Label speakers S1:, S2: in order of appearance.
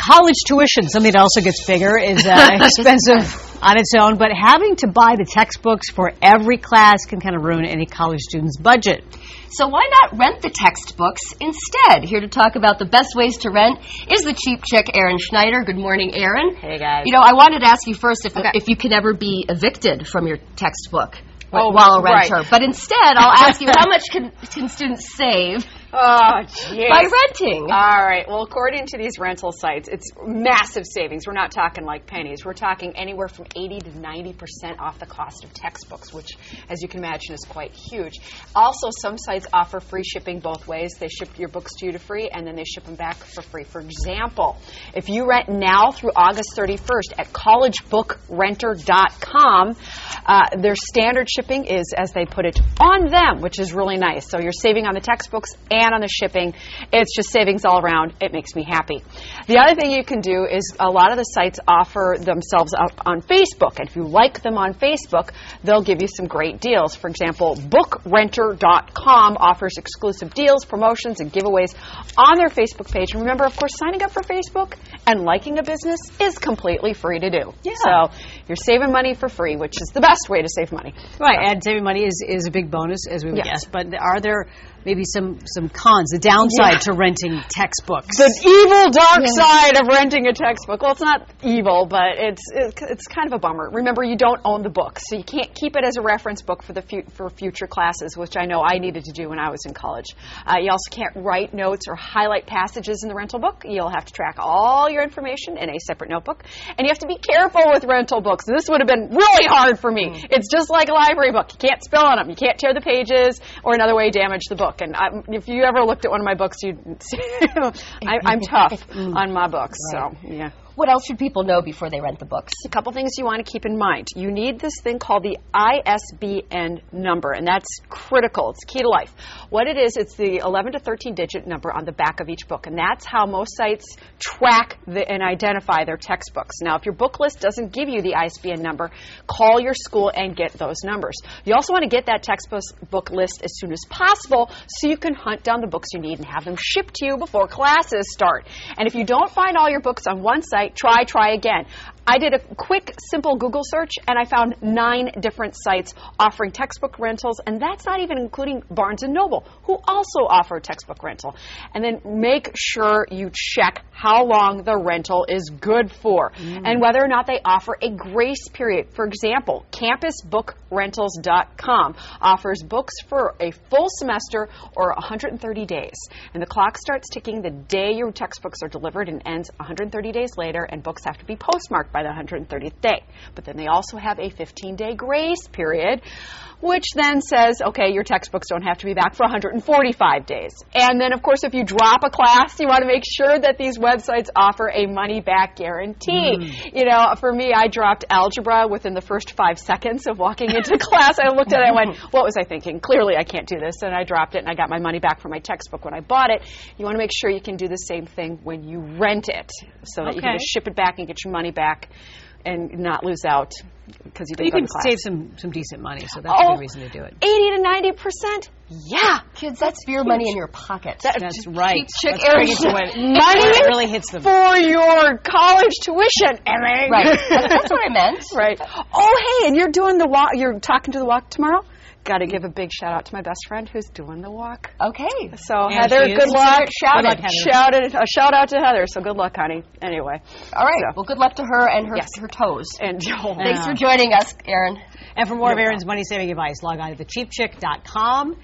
S1: college tuition, something that also gets bigger, is expensive on its own, but having to buy the textbooks for every class can kind of ruin any college student's budget.
S2: So why not rent the textbooks instead? Here to talk about the best ways to rent is the cheap chick, Erin Schneider. Good morning, Erin.
S3: Hey, guys.
S2: You know, I wanted to ask you first if you could ever be evicted from your textbook while a renter.
S3: Right.
S2: But instead, I'll ask you, how much can students save by renting?
S3: All right. Well, according to these rental sites, it's massive savings. We're not talking like pennies. We're talking anywhere from 80 to 90% off the cost of textbooks, which, as you can imagine, is quite huge. Also, some sites offer free shipping both ways. They ship your books to you to free, and then they ship them back for free. For example, if you rent now through August 31st at collegebookrenter.com, their standard shipping is, as they put it, on them, which is really nice. So you're saving on the textbooks and on the shipping. It's just savings all around. It makes me happy. The other thing you can do is a lot of the sites offer themselves up on Facebook. And if you like them on Facebook, they'll give you some great deals. For example, bookrenter.com offers exclusive deals, promotions, and giveaways on their Facebook page. And remember, of course, signing up for Facebook and liking a business is completely free to do.
S1: Yeah.
S3: So you're saving money for free, which is the best way to save money.
S1: Right, and saving money is a big bonus, as we would guess. But are there maybe some cons, the downside to renting textbooks?
S3: The evil dark side of renting a textbook. Well, it's not evil, but it's kind of a bummer. Remember, you don't own the book, so you can't keep it as a reference book for future classes, which I know I needed to do when I was in college. You also can't write notes or highlight passages in the rental book. You'll have to track all your information in a separate notebook, and you have to be careful with rental books. This would have been really hard for me. It's just like a library book. You can't spill on them. You can't tear the pages or another way damage the book. And if you ever looked at one of my books, you'd see I'm tough on my books.
S2: Right.
S3: So, yeah.
S2: What else should people know before they rent the books?
S3: A couple things you want to keep in mind. You need this thing called the ISBN number, and that's critical. It's key to life. What it is, it's the 11 to 13-digit number on the back of each book, and that's how most sites track and identify their textbooks. Now, if your book list doesn't give you the ISBN number, call your school and get those numbers. You also want to get that textbook list as soon as possible so you can hunt down the books you need and have them shipped to you before classes start. And if you don't find all your books on one site, try again. I did a quick, simple Google search, and I found 9 different sites offering textbook rentals, and that's not even including Barnes & Noble, who also offer textbook rental. And then make sure you check how long the rental is good for and whether or not they offer a grace period. For example, campusbookrentals.com offers books for a full semester or 130 days. And the clock starts ticking the day your textbooks are delivered and ends 130 days later, and books have to be postmarked by the 130th day. But then they also have a 15-day grace period, which then says, okay, your textbooks don't have to be back for 145 days. And then, of course, if you drop a class, you want to make sure that these websites offer a money-back guarantee. You know, for me, I dropped algebra within the first 5 seconds of walking into class. I looked at it and I went, what was I thinking? Clearly, I can't do this. And I dropped it, and I got my money back for my textbook when I bought it. You want to make sure you can do the same thing when you rent it so that you can just ship it back and get your money back and not lose out because you didn't go to class.
S1: You can save some decent money, so that's a good reason to do it.
S3: 80 to 90%? Yeah.
S2: Kids, that's beer money in your pocket.
S1: That's right.
S2: Check
S1: money really hits them.
S3: For your college tuition, Emily.
S2: Right. That's what I meant.
S3: Right. Oh, hey, and you're doing the walk. You're talking to the walk tomorrow? Got to give a big shout out to my best friend who's doing the walk.
S2: Okay.
S3: So Heather, good luck.
S2: Shout out
S3: to Heather. So good luck, honey. Anyway.
S2: All right. Well, good luck to her and her toes.
S3: And
S2: thanks for joining us, Erin.
S1: And for more of Erin's money saving advice, log on to thecheapchick.com.